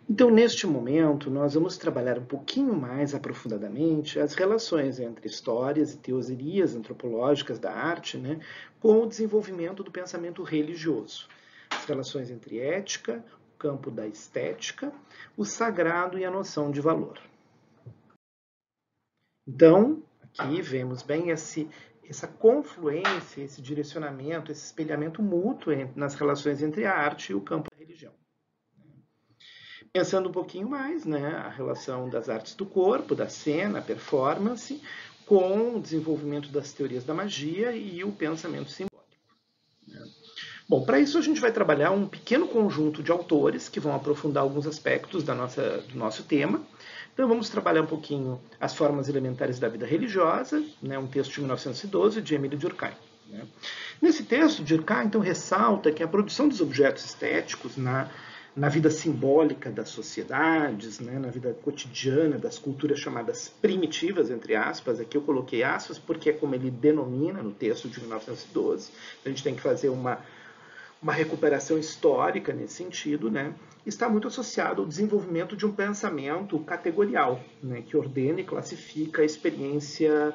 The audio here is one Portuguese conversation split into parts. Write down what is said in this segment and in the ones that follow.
Então, neste momento, nós vamos trabalhar um pouquinho mais aprofundadamente as relações entre histórias e teorias antropológicas da arte, né, com o desenvolvimento do pensamento religioso. As relações entre ética, o campo da estética, o sagrado e a noção de valor. Então, aqui vemos bem essa confluência, esse direcionamento, esse espelhamento mútuo nas relações entre a arte e o campo da religião. Pensando um pouquinho mais, né, a relação das artes do corpo, da cena, performance, com o desenvolvimento das teorias da magia e o pensamento simbólico. Bom, para isso a gente vai trabalhar um pequeno conjunto de autores que vão aprofundar alguns aspectos do nosso tema. Então vamos trabalhar um pouquinho as formas elementares da vida religiosa, né, um texto de 1912 de Émile Durkheim. Né. Nesse texto, Durkheim então ressalta que a produção dos objetos estéticos na vida simbólica das sociedades, né, na vida cotidiana das culturas chamadas primitivas, entre aspas, aqui eu coloquei aspas porque é como ele denomina no texto de 1912, a gente tem que fazer uma recuperação histórica nesse sentido, né, está muito associado ao desenvolvimento de um pensamento categorial, né, que ordena e classifica a experiência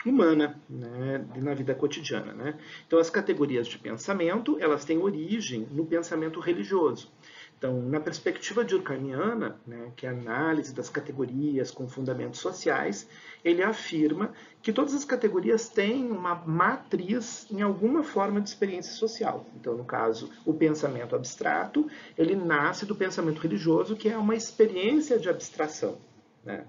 humana, né, na vida cotidiana. Né? Então, as categorias de pensamento, elas têm origem no pensamento religioso. Então, na perspectiva durkheimiana, né, que é a análise das categorias com fundamentos sociais, ele afirma que todas as categorias têm uma matriz em alguma forma de experiência social. Então, no caso, o pensamento abstrato, ele nasce do pensamento religioso, que é uma experiência de abstração. Né?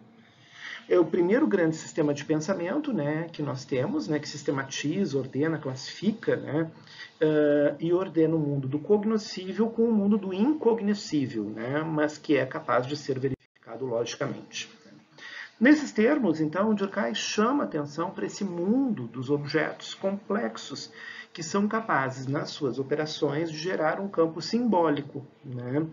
É o primeiro grande sistema de pensamento, né, que nós temos, né, que sistematiza, ordena, classifica, né, e ordena o mundo do cognoscível com o mundo do incognoscível, né, mas que é capaz de ser verificado logicamente. Nesses termos, então, Durkheim chama atenção para esse mundo dos objetos complexos que são capazes, nas suas operações, de gerar um campo simbólico. Né?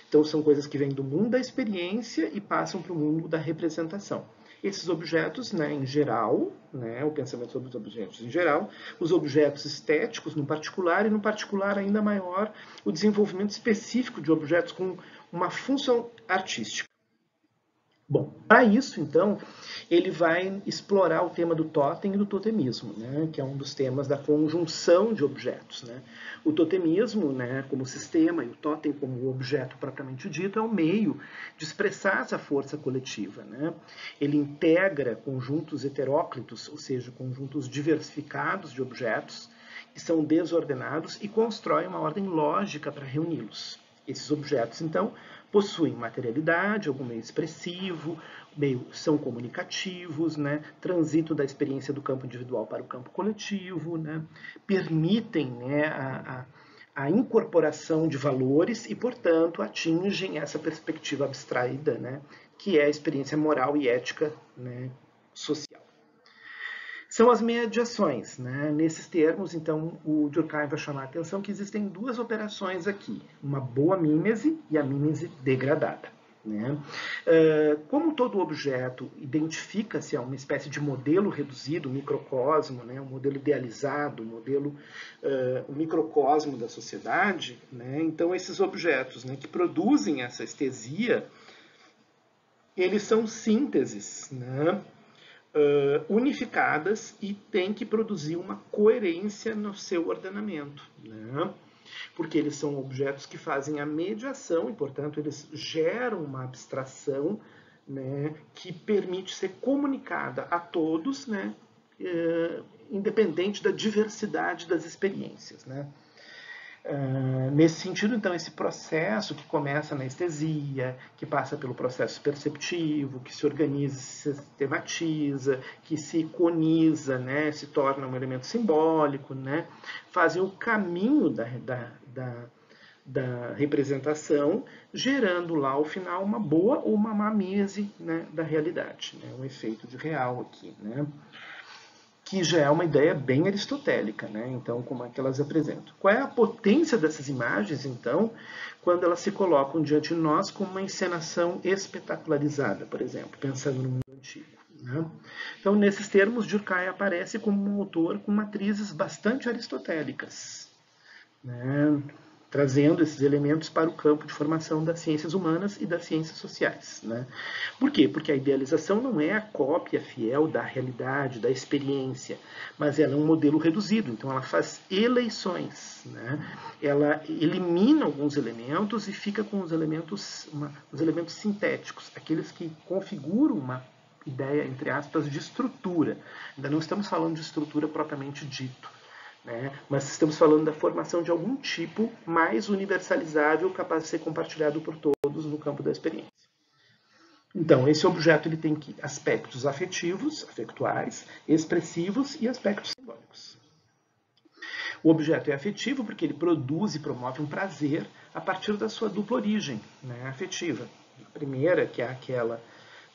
Então, são coisas que vêm do mundo da experiência e passam para o mundo da representação. Esses objetos, né, em geral, né, o pensamento sobre os objetos em geral, os objetos estéticos no particular, e no particular ainda maior, o desenvolvimento específico de objetos com uma função artística. Bom, para isso, então, ele vai explorar o tema do totem e do totemismo, né, que é um dos temas da conjunção de objetos. Né. O totemismo, né, como sistema, e o totem como objeto propriamente dito, é um meio de expressar essa força coletiva. Né. Ele integra conjuntos heteróclitos, ou seja, conjuntos diversificados de objetos, que são desordenados, e constrói uma ordem lógica para reuni-los. Esses objetos, então, possuem materialidade, algum meio expressivo, são comunicativos, né, transitam da experiência do campo individual para o campo coletivo, né, permitem, né, a incorporação de valores e, portanto, atingem essa perspectiva abstraída, né, que é a experiência moral e ética, né, social. São as mediações. Né? Nesses termos, então, o Durkheim vai chamar a atenção que existem duas operações aqui, uma boa mímese e a mímese degradada. Né? Como todo objeto identifica-se a uma espécie de modelo reduzido, microcosmo, né? Um modelo idealizado, o microcosmo da sociedade, né? Então esses objetos, né, que produzem essa estesia, eles são sínteses, né? Unificadas e tem que produzir uma coerência no seu ordenamento. Né? Porque eles são objetos que fazem a mediação e, portanto, eles geram uma abstração, né, que permite ser comunicada a todos, né, independente da diversidade das experiências. Né? Nesse sentido, então, esse processo que começa na estesia, que passa pelo processo perceptivo, que se organiza, se sistematiza, que se iconiza, né, se torna um elemento simbólico, né, fazem o caminho da representação, gerando lá, ao final, uma boa ou uma má mímese, né, da realidade, né, um efeito de real aqui. Né? Que já é uma ideia bem aristotélica, né? Então, como é que elas apresentam? Qual é a potência dessas imagens, então, quando elas se colocam diante de nós como uma encenação espetacularizada, por exemplo, pensando no mundo antigo? Né? Então, nesses termos, Durkheim aparece como um autor com matrizes bastante aristotélicas. Né? trazendo esses elementos para o campo de formação das ciências humanas e das ciências sociais, né? Por quê? Porque a idealização não é a cópia fiel da realidade, da experiência, mas ela é um modelo reduzido, então ela faz eleições, né? Ela elimina alguns elementos e fica com os elementos sintéticos, aqueles que configuram uma ideia, entre aspas, de estrutura. Ainda não estamos falando de estrutura propriamente dito, né? Mas estamos falando da formação de algum tipo mais universalizável, capaz de ser compartilhado por todos no campo da experiência. Então, esse objeto ele tem aspectos afetivos, afetuais, expressivos e aspectos simbólicos. O objeto é afetivo porque ele produz e promove um prazer a partir da sua dupla origem, né, afetiva. A primeira, que é aquela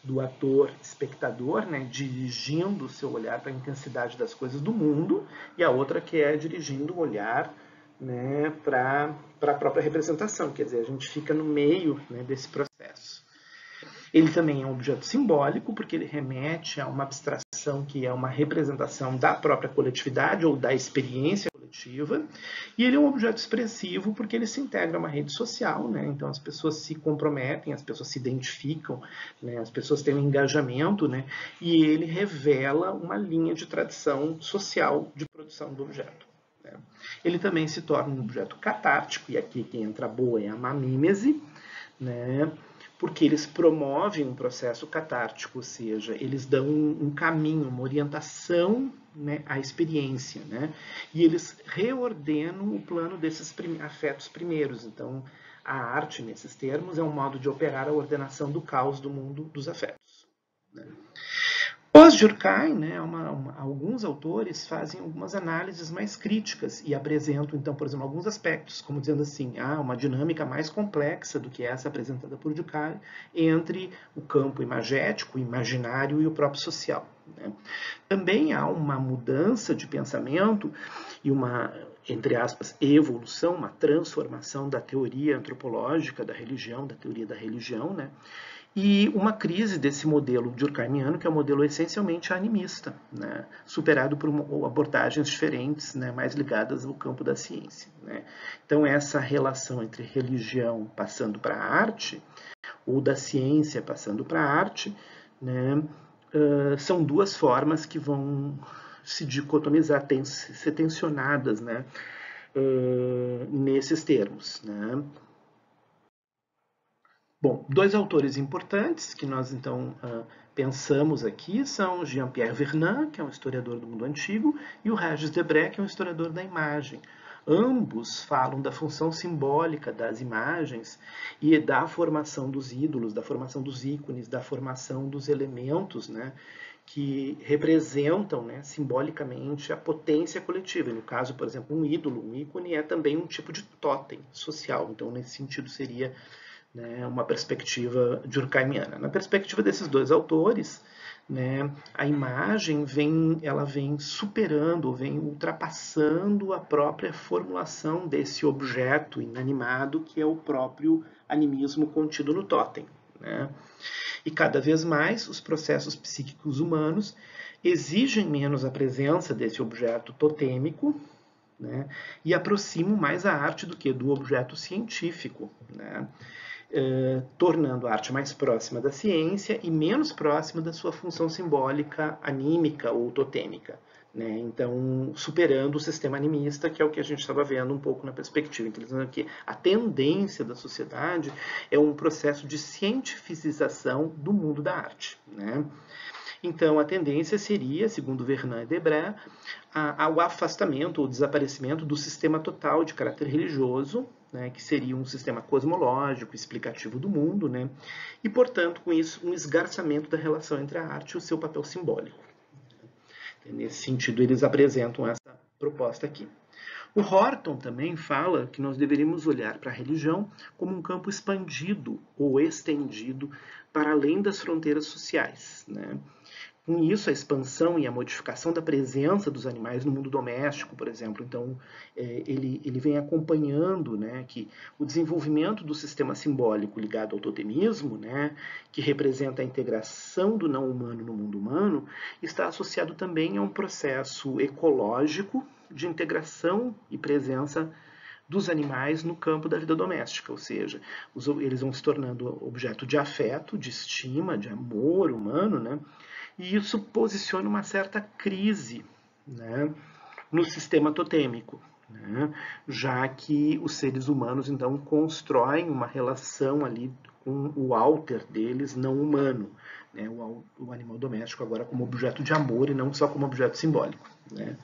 do ator espectador, né, dirigindo o seu olhar para a intensidade das coisas do mundo, e a outra que é dirigindo o olhar, né, para a própria representação, quer dizer, a gente fica no meio, né, desse processo. Ele também é um objeto simbólico, porque ele remete a uma abstração que é uma representação da própria coletividade ou da experiência coletiva, e ele é um objeto expressivo porque ele se integra a uma rede social, né? Então as pessoas se comprometem, as pessoas se identificam, né? As pessoas têm um engajamento, né? E ele revela uma linha de tradição social de produção do objeto. Né? Ele também se torna um objeto catártico, e aqui quem entra boa é a mamímese, né? Porque eles promovem um processo catártico, ou seja, eles dão um caminho, uma orientação, né, à experiência, né? E eles reordenam o plano desses afetos primeiros. Então, a arte, nesses termos, é um modo de operar a ordenação do caos do mundo dos afetos. Né? Pós-Durkheim, né, alguns autores fazem algumas análises mais críticas e apresentam, então, por exemplo, alguns aspectos, como dizendo assim, uma dinâmica mais complexa do que essa apresentada por Durkheim entre o campo imagético, o imaginário e o próprio social. Né? Também há uma mudança de pensamento e uma, entre aspas, evolução, uma transformação da teoria antropológica da religião, da teoria da religião, né? E uma crise desse modelo durkheimiano, que é um modelo essencialmente animista, né, superado por abordagens diferentes, né, mais ligadas ao campo da ciência. Né. Então, essa relação entre religião passando para a arte, ou da ciência passando para a arte, né, são duas formas que vão se dicotomizar, ser tensionadas, né, nesses termos. Né. Bom, dois autores importantes que nós, então, pensamos aqui são Jean-Pierre Vernant, que é um historiador do mundo antigo, e o Regis Debray, que é um historiador da imagem. Ambos falam da função simbólica das imagens e da formação dos ídolos, da formação dos ícones, da formação dos elementos, né, que representam, né, simbolicamente a potência coletiva. No caso, por exemplo, um ídolo, um ícone, é também um tipo de totem social. Então, nesse sentido, seria, né, uma perspectiva durkheimiana. Na perspectiva desses dois autores, né, a imagem ela vem superando, vem ultrapassando a própria formulação desse objeto inanimado que é o próprio animismo contido no totem. Né? E cada vez mais os processos psíquicos humanos exigem menos a presença desse objeto totêmico, né, e aproximam mais a arte do que do objeto científico, né? Tornando a arte mais próxima da ciência e menos próxima da sua função simbólica, anímica ou totêmica. Né? Então, superando o sistema animista, que é o que a gente estava vendo um pouco na perspectiva. Então, dizendo que a tendência da sociedade é um processo de cientificização do mundo da arte. Né? Então, a tendência seria, segundo Vernant e Debray, ao afastamento ou desaparecimento do sistema total de caráter religioso, né, que seria um sistema cosmológico, explicativo do mundo, né, e, portanto, com isso, um esgarçamento da relação entre a arte e o seu papel simbólico. Nesse sentido, eles apresentam essa proposta aqui. O Horton também fala que nós deveríamos olhar para a religião como um campo expandido ou estendido para além das fronteiras sociais, né? Com isso, a expansão e a modificação da presença dos animais no mundo doméstico, por exemplo. Então, ele vem acompanhando, né, que o desenvolvimento do sistema simbólico ligado ao totemismo, né, que representa a integração do não humano no mundo humano, está associado também a um processo ecológico de integração e presença dos animais no campo da vida doméstica, ou seja, eles vão se tornando objeto de afeto, de estima, de amor humano, né? E isso posiciona uma certa crise, né, no sistema totêmico, né, já que os seres humanos então constroem uma relação ali com o alter deles não humano, né, o animal doméstico agora como objeto de amor e não só como objeto simbólico, né.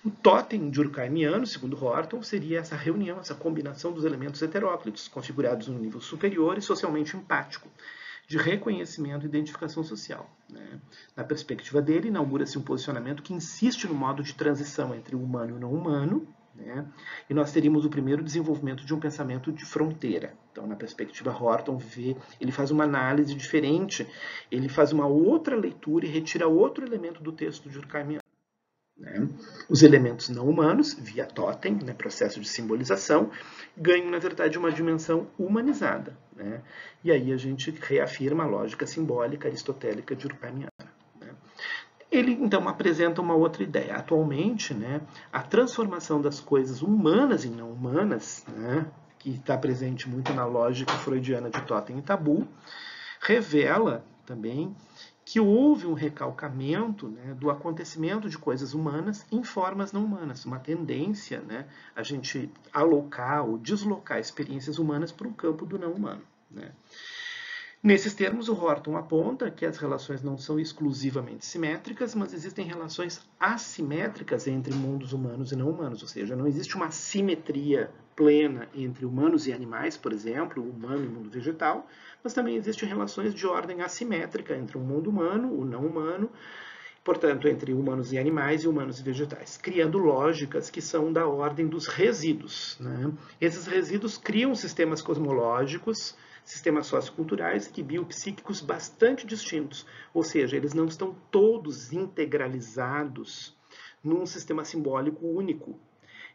O totem durkheimiano, segundo Horton, seria essa reunião, essa combinação dos elementos heteróclitos, configurados no nível superior e socialmente empático, de reconhecimento e identificação social. Né? Na perspectiva dele, inaugura-se um posicionamento que insiste no modo de transição entre o humano e o não humano, né? E nós teríamos o primeiro desenvolvimento de um pensamento de fronteira. Então, na perspectiva Horton, ele faz uma análise diferente, ele faz uma outra leitura e retira outro elemento do texto de Durkheimiano. Né? Os elementos não humanos, via totem, né, processo de simbolização, ganham, na verdade, uma dimensão humanizada. Né? E aí a gente reafirma a lógica simbólica aristotélica de Durkheimiana. Né? Ele, então, apresenta uma outra ideia. Atualmente, né, a transformação das coisas humanas em não humanas, né, que está presente muito na lógica freudiana de totem e tabu, revela também que houve um recalcamento, né, do acontecimento de coisas humanas em formas não humanas, uma tendência, né, a gente alocar ou deslocar experiências humanas para o campo do não humano. Né. Nesses termos, o Horton aponta que as relações não são exclusivamente simétricas, mas existem relações assimétricas entre mundos humanos e não humanos, ou seja, não existe uma simetria plena entre humanos e animais, por exemplo, o humano e o mundo vegetal, mas também existem relações de ordem assimétrica entre o mundo humano, o não humano, portanto, entre humanos e animais e humanos e vegetais, criando lógicas que são da ordem dos resíduos. Né? Esses resíduos criam sistemas cosmológicos, sistemas socioculturais e biopsíquicos bastante distintos, ou seja, eles não estão todos integralizados num sistema simbólico único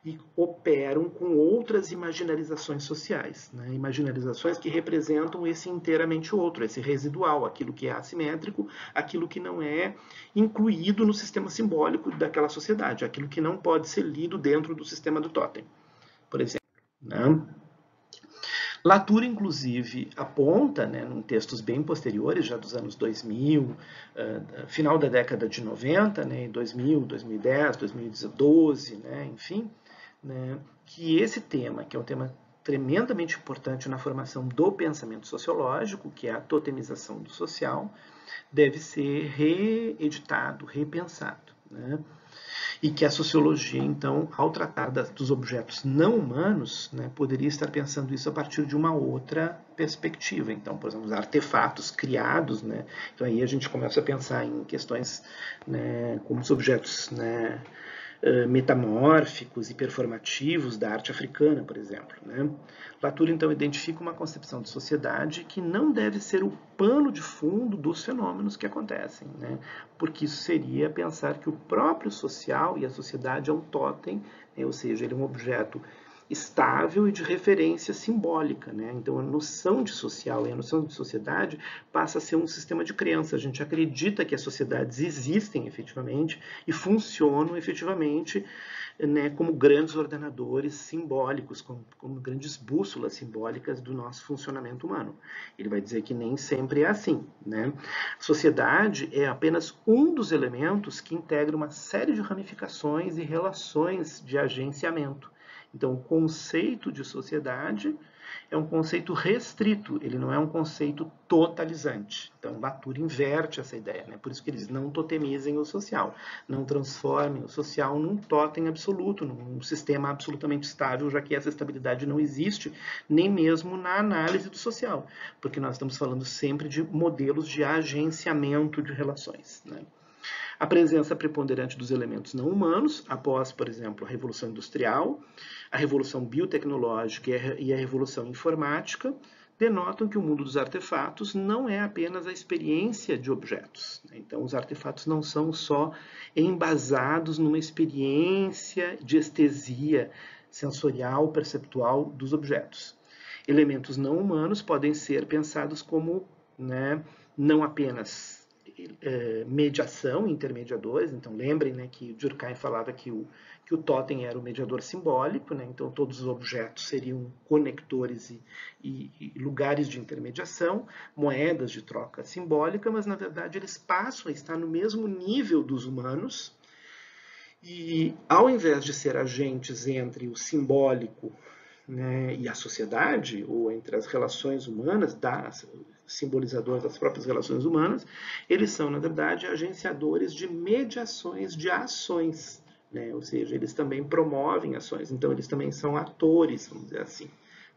e operam com outras imaginarizações sociais, né? Imaginarizações que representam esse inteiramente outro, esse residual, aquilo que é assimétrico, aquilo que não é incluído no sistema simbólico daquela sociedade, aquilo que não pode ser lido dentro do sistema do totem, por exemplo. Né? Latour, inclusive, aponta, né, em textos bem posteriores, já dos anos 2000, final da década de 90, né, 2000, 2010, 2012, né, enfim, né, que esse tema, que é um tema tremendamente importante na formação do pensamento sociológico, que é a totemização do social, deve ser reeditado, repensado. Né? E que a sociologia, então, ao tratar dos objetos não humanos, né, poderia estar pensando isso a partir de uma outra perspectiva. Então, por exemplo, os artefatos criados, né, então aí a gente começa a pensar em questões, né, como os objetos, né, metamórficos e performativos da arte africana, por exemplo. Né? Latour, então, identifica uma concepção de sociedade que não deve ser o pano de fundo dos fenômenos que acontecem, né? Porque isso seria pensar que o próprio social e a sociedade é um totem, né? Ou seja, ele é um objeto estável e de referência simbólica. Né? Então, a noção de social e a noção de sociedade passa a ser um sistema de crença. A gente acredita que as sociedades existem efetivamente e funcionam efetivamente, né, como grandes ordenadores simbólicos, como grandes bússolas simbólicas do nosso funcionamento humano. Ele vai dizer que nem sempre é assim. Né? A sociedade é apenas um dos elementos que integra uma série de ramificações e relações de agenciamento. Então, o conceito de sociedade é um conceito restrito, ele não é um conceito totalizante. Então, Latour inverte essa ideia, né? Por isso que eles não totemizem o social, não transformem o social num totem absoluto, num sistema absolutamente estável, já que essa estabilidade não existe, nem mesmo na análise do social, porque nós estamos falando sempre de modelos de agenciamento de relações. Né? A presença preponderante dos elementos não humanos, após, por exemplo, a Revolução Industrial, a Revolução Biotecnológica e a Revolução Informática, denotam que o mundo dos artefatos não é apenas a experiência de objetos. Então, os artefatos não são só embasados numa experiência de estesia sensorial, perceptual dos objetos. Elementos não humanos podem ser pensados como, né, não apenas mediação, intermediadores. Então, lembrem, né, que Durkheim falava que o totem era o mediador simbólico, né, então todos os objetos seriam conectores e lugares de intermediação, moedas de troca simbólica, mas, na verdade, eles passam a estar no mesmo nível dos humanos e, ao invés de ser agentes entre o simbólico, né, e a sociedade, ou entre as relações humanas, simbolizador das próprias relações humanas, eles são, na verdade, agenciadores de mediações de ações, né? Ou seja, eles também promovem ações, então eles também são atores, vamos dizer assim.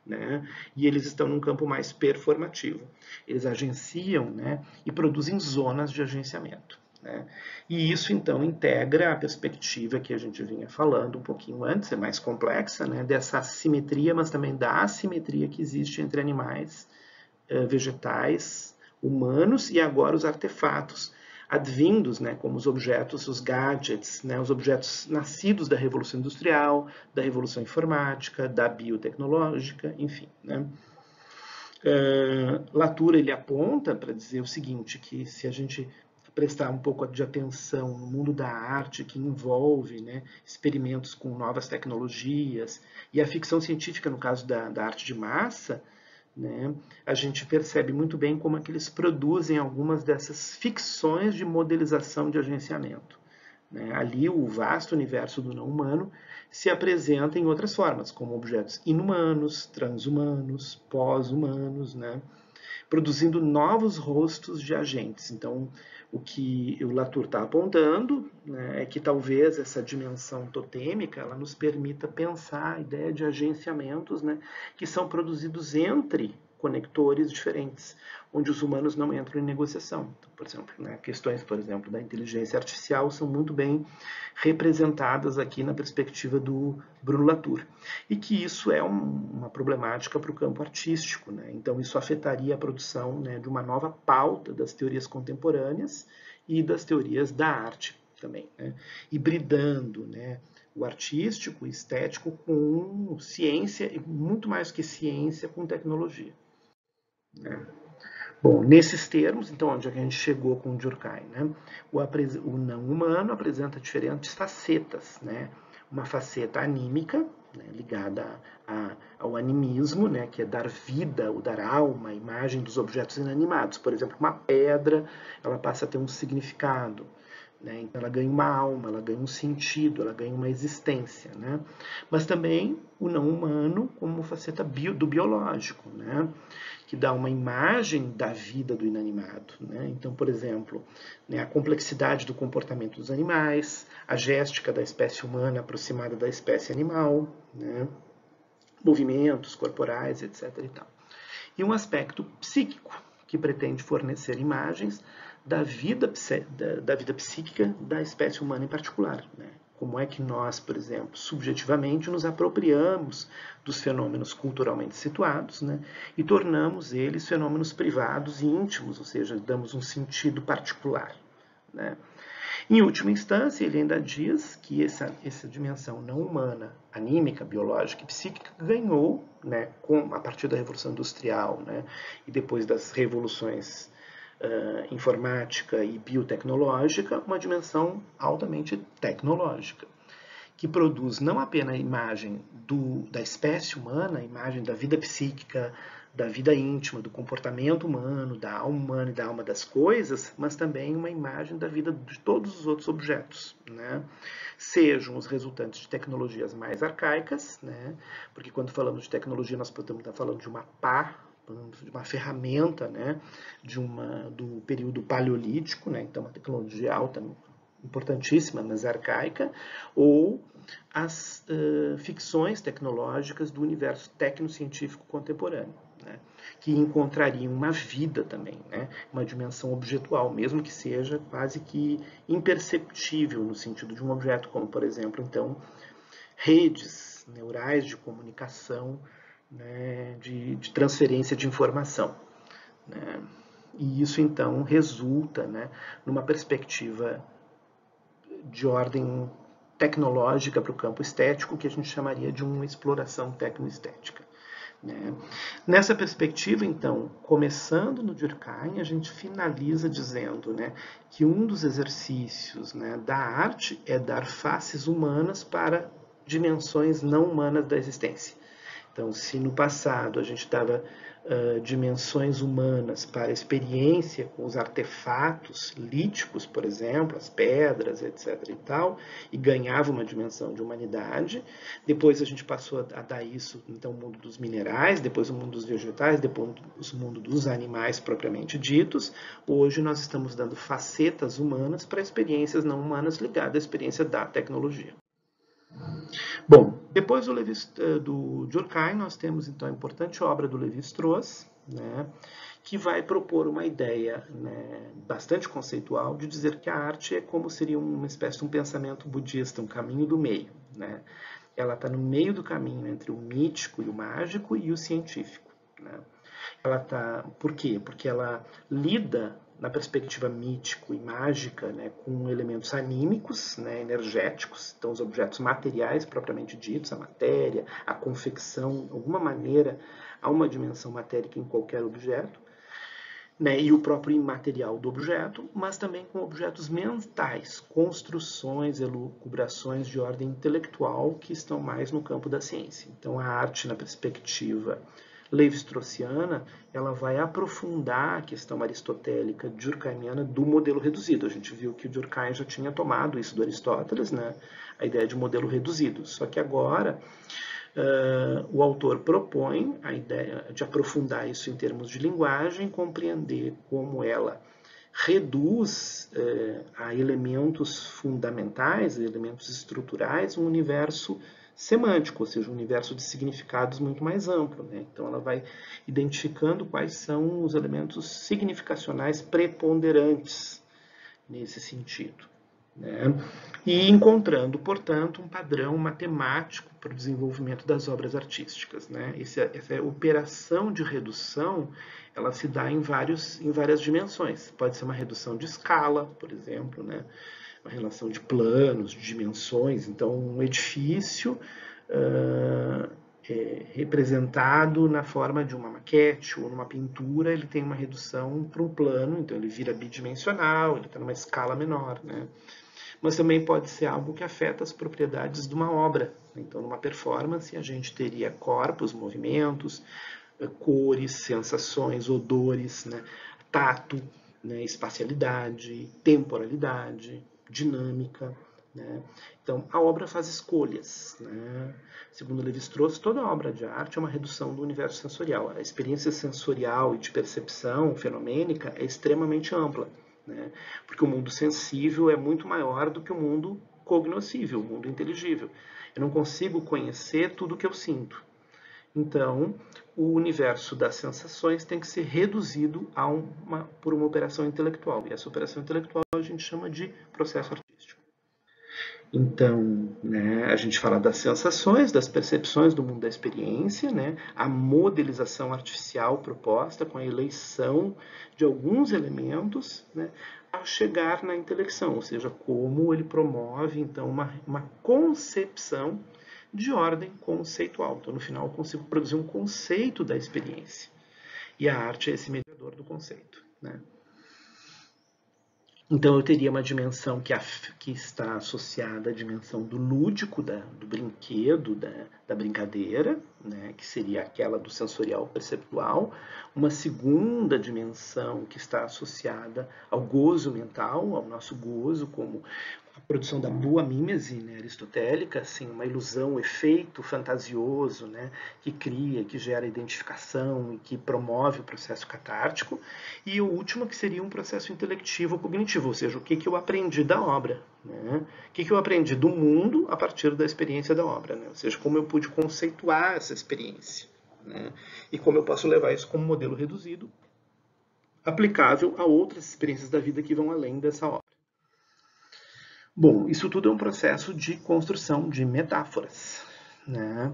Né? E eles estão num campo mais performativo. Eles agenciam, né, e produzem zonas de agenciamento. Né? E isso, então, integra a perspectiva que a gente vinha falando um pouquinho antes, é mais complexa, né, dessa assimetria, mas também da assimetria que existe entre animais, vegetais, humanos e agora os artefatos advindos, né, como os objetos, os gadgets, né, os objetos nascidos da Revolução Industrial, da Revolução Informática, da biotecnológica, enfim. Né. Latour ele aponta para dizer o seguinte, que se a gente prestar um pouco de atenção no mundo da arte, que envolve, né, experimentos com novas tecnologias, e a ficção científica, no caso da arte de massa, né, a gente percebe muito bem como é que eles produzem algumas dessas ficções de modelização de agenciamento. Né? Ali, o vasto universo do não-humano se apresenta em outras formas, como objetos inumanos, transhumanos, pós-humanos, né? Produzindo novos rostos de agentes. Então, o que o Latour está apontando, né, é que talvez essa dimensão totêmica ela nos permita pensar a ideia de agenciamentos, né, que são produzidos entre conectores diferentes, onde os humanos não entram em negociação. Então, por exemplo, né, questões, por exemplo, da inteligência artificial são muito bem representadas aqui na perspectiva do Bruno Latour. E que isso é uma problemática para o campo artístico. Né? Então, isso afetaria a produção, né, de uma nova pauta das teorias contemporâneas e das teorias da arte também, né? Hibridando, né, o artístico, o estético com ciência, e muito mais que ciência, com tecnologia. Né? Bom, nesses termos, então, onde a gente chegou com Durkheim, né? O não humano apresenta diferentes facetas, né? Uma faceta anímica, né, ligada ao animismo, né, que é dar vida, ou dar alma, a imagem dos objetos inanimados. Por exemplo, uma pedra, ela passa a ter um significado. Né? Então, ela ganha uma alma, ela ganha um sentido, ela ganha uma existência. Né? Mas também o não humano como faceta do biológico, né? Que dá uma imagem da vida do inanimado. Né? Então, por exemplo, né, a complexidade do comportamento dos animais, a géstica da espécie humana aproximada da espécie animal, né? Movimentos corporais, etc. E tal. E um aspecto psíquico, que pretende fornecer imagens da vida psíquica da espécie humana em particular. Né? Como é que nós, por exemplo, subjetivamente nos apropriamos dos fenômenos culturalmente situados, né? E tornamos eles fenômenos privados e íntimos, ou seja, damos um sentido particular. Né? Em última instância, ele ainda diz que essa dimensão não humana, anímica, biológica e psíquica ganhou, né, a partir da Revolução Industrial, né, e depois das revoluções informática e biotecnológica, uma dimensão altamente tecnológica, que produz não apenas a imagem da espécie humana, a imagem da vida psíquica, da vida íntima, do comportamento humano, da alma humana e da alma das coisas, mas também uma imagem da vida de todos os outros objetos, né? Sejam os resultantes de tecnologias mais arcaicas, né? Porque quando falamos de tecnologia nós podemos estar falando de uma pá, de uma ferramenta, né? Do período paleolítico, né? Então uma tecnologia alta, importantíssima, mas arcaica, ou as ficções tecnológicas do universo tecnocientífico contemporâneo, né, que encontrariam uma vida também, né, uma dimensão objetual, mesmo que seja quase que imperceptível no sentido de um objeto, como, por exemplo, então, redes neurais de comunicação, né, de transferência de informação. Né, e isso, então, resulta, né, numa perspectiva de ordem tecnológica para o campo estético, que a gente chamaria de uma exploração tecnoestética. né? Nessa perspectiva, então, começando no Durkheim, a gente finaliza dizendo, né, que um dos exercícios, né, da arte é dar faces humanas para dimensões não humanas da existência. Então, se no passado a gente dava dimensões humanas para a experiência com os artefatos líticos, por exemplo, as pedras, etc. e tal, e ganhava uma dimensão de humanidade, depois a gente passou a dar isso, então, o mundo dos minerais, depois o mundo dos vegetais, depois o mundo dos animais propriamente ditos. Hoje nós estamos dando facetas humanas para experiências não humanas ligadas à experiência da tecnologia. Bom, depois do Durkheim, nós temos então a importante obra do Lévi-Strauss, né, que vai propor uma ideia, né, bastante conceitual de dizer que a arte é como seria uma espécie de um pensamento budista, um caminho do meio. Né? Ela está no meio do caminho entre o mítico e o mágico e o científico. Né? Por quê? Porque ela lida na perspectiva mítico e mágica, né, com elementos anímicos, né, energéticos, então os objetos materiais propriamente ditos, a matéria, a confecção, de alguma maneira há uma dimensão matérica em qualquer objeto, né, e o próprio imaterial do objeto, mas também com objetos mentais, construções, elucubrações de ordem intelectual que estão mais no campo da ciência. Então a arte na perspectiva Lévi-Straussiana, ela vai aprofundar a questão aristotélica durkheimiana do modelo reduzido. A gente viu que o Durkheim já tinha tomado isso do Aristóteles, né? A ideia de modelo reduzido. Só que agora o autor propõe a ideia de aprofundar isso em termos de linguagem, compreender como ela reduz a elementos fundamentais, elementos estruturais, um universo semântico, ou seja, um universo de significados muito mais amplo. Né? Então, ela vai identificando quais são os elementos significacionais preponderantes nesse sentido. Né? E encontrando, portanto, um padrão matemático para o desenvolvimento das obras artísticas. Né? Essa operação de redução ela se dá em várias dimensões. Pode ser uma redução de escala, por exemplo, né? Uma relação de planos, de dimensões. Então, um edifício representado na forma de uma maquete ou numa pintura, ele tem uma redução para um plano, então ele vira bidimensional, ele está numa escala menor. Né? Mas também pode ser algo que afeta as propriedades de uma obra. Então, numa performance, a gente teria corpos, movimentos, cores, sensações, odores, né? Tato, né? Espacialidade, temporalidade, dinâmica. Né? Então, a obra faz escolhas. Né? Segundo Lévi-Strauss, toda obra de arte é uma redução do universo sensorial. A experiência sensorial e de percepção fenomênica é extremamente ampla. Né? Porque o mundo sensível é muito maior do que o mundo cognoscível, o mundo inteligível. Eu não consigo conhecer tudo o que eu sinto. Então, o universo das sensações tem que ser reduzido por uma operação intelectual. E essa operação intelectual a gente chama de processo artístico. Então, né, a gente fala das sensações, das percepções do mundo da experiência, né, a modelização artificial proposta com a eleição de alguns elementos, né, a chegar na intelecção, ou seja, como ele promove, então, uma concepção de ordem conceitual. Então, no final, eu consigo produzir um conceito da experiência. E a arte é esse mediador do conceito. Né? Então, eu teria uma dimensão que está associada à dimensão do lúdico, do brinquedo, da brincadeira, né, que seria aquela do sensorial perceptual. Uma segunda dimensão que está associada ao gozo mental, ao nosso gozo, como a produção da boa mímese, né, aristotélica, assim, uma ilusão, um efeito fantasioso, né, que cria, que gera identificação e que promove o processo catártico. E o último que seria um processo intelectivo cognitivo, ou seja, o que eu aprendi da obra. Né? O que eu aprendi do mundo a partir da experiência da obra. Né? Ou seja, como eu pude conceituar essa experiência. Né? E como eu posso levar isso como modelo reduzido, aplicável a outras experiências da vida que vão além dessa obra. Bom, isso tudo é um processo de construção de metáforas. Né?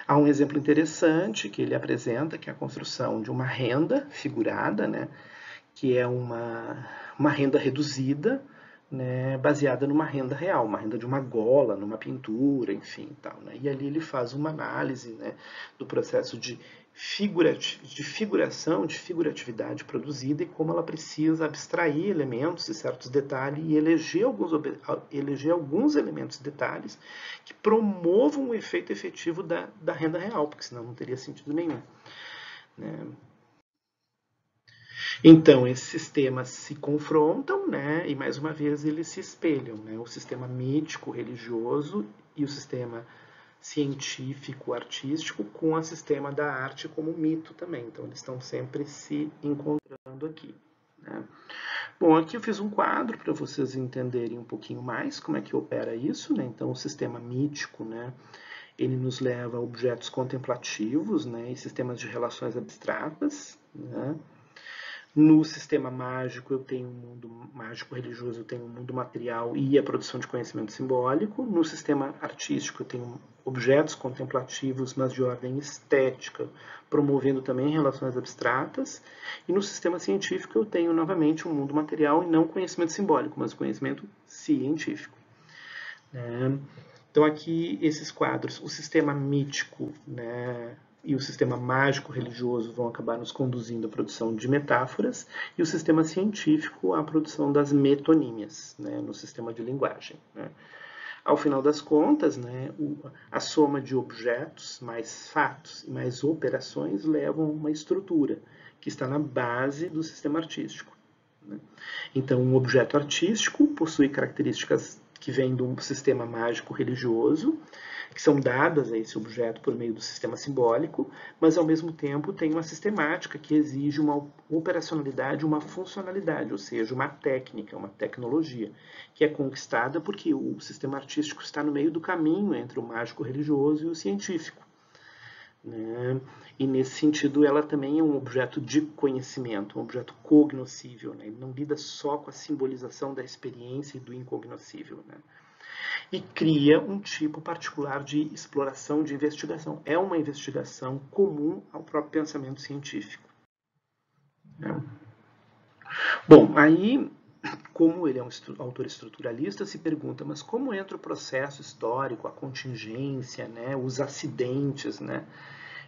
Há um exemplo interessante que ele apresenta, que é a construção de uma renda figurada, né? Que é uma renda reduzida, né? Baseada numa renda real, uma renda de uma gola, numa pintura, enfim. Tal, né? E ali ele faz uma análise, né? Do processo de de figuração, de figuratividade produzida e como ela precisa abstrair elementos e certos detalhes e eleger alguns elementos e detalhes que promovam o efeito efetivo da renda real, porque senão não teria sentido nenhum. Né? Então, esses sistemas se confrontam, né, e mais uma vez eles se espelham, né, o sistema mítico, religioso e o sistema científico, artístico, com o sistema da arte como mito também. Então, eles estão sempre se encontrando aqui. Né? Bom, aqui eu fiz um quadro para vocês entenderem um pouquinho mais como é que opera isso. Né? Então, o sistema mítico, né, ele nos leva a objetos contemplativos, né, e sistemas de relações abstratas. Né? No sistema mágico, eu tenho um mundo mágico religioso, eu tenho um mundo material e a produção de conhecimento simbólico. No sistema artístico, eu tenho objetos contemplativos, mas de ordem estética, promovendo também relações abstratas. E no sistema científico, eu tenho novamente um mundo material e não conhecimento simbólico, mas conhecimento científico. Então, aqui, esses quadros, o sistema mítico, né, e o sistema mágico religioso vão acabar nos conduzindo à produção de metáforas e o sistema científico à produção das metonímias, né, no sistema de linguagem. Né. Ao final das contas, né, a soma de objetos, mais fatos e mais operações levam a uma estrutura que está na base do sistema artístico. Né. Então, um objeto artístico possui características que vêm do sistema mágico religioso, que são dadas a esse objeto por meio do sistema simbólico, mas ao mesmo tempo tem uma sistemática que exige uma operacionalidade, uma funcionalidade, ou seja, uma técnica, uma tecnologia, que é conquistada porque o sistema artístico está no meio do caminho entre o mágico religioso e o científico. Né? E nesse sentido ela também é um objeto de conhecimento, um objeto cognoscível. Né? Ele não lida só com a simbolização da experiência e do incognoscível. Né? E cria um tipo particular de exploração, de investigação. É uma investigação comum ao próprio pensamento científico. Né? Bom, aí, como ele é um autor estruturalista, se pergunta, mas como entra o processo histórico, a contingência, né, os acidentes, né?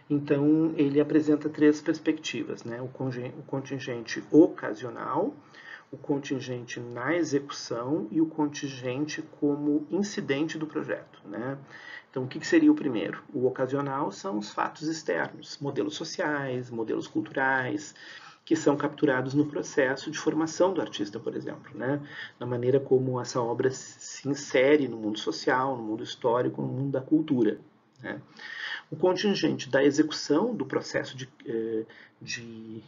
Então, ele apresenta três perspectivas, né? O contingente ocasional, o contingente na execução e o contingente como incidente do projeto. Né? Então, o que seria o primeiro? O ocasional são os fatos externos, modelos sociais, modelos culturais, que são capturados no processo de formação do artista, por exemplo, né? Na maneira como essa obra se insere no mundo social, no mundo histórico, no mundo da cultura. Né? O contingente da execução do processo de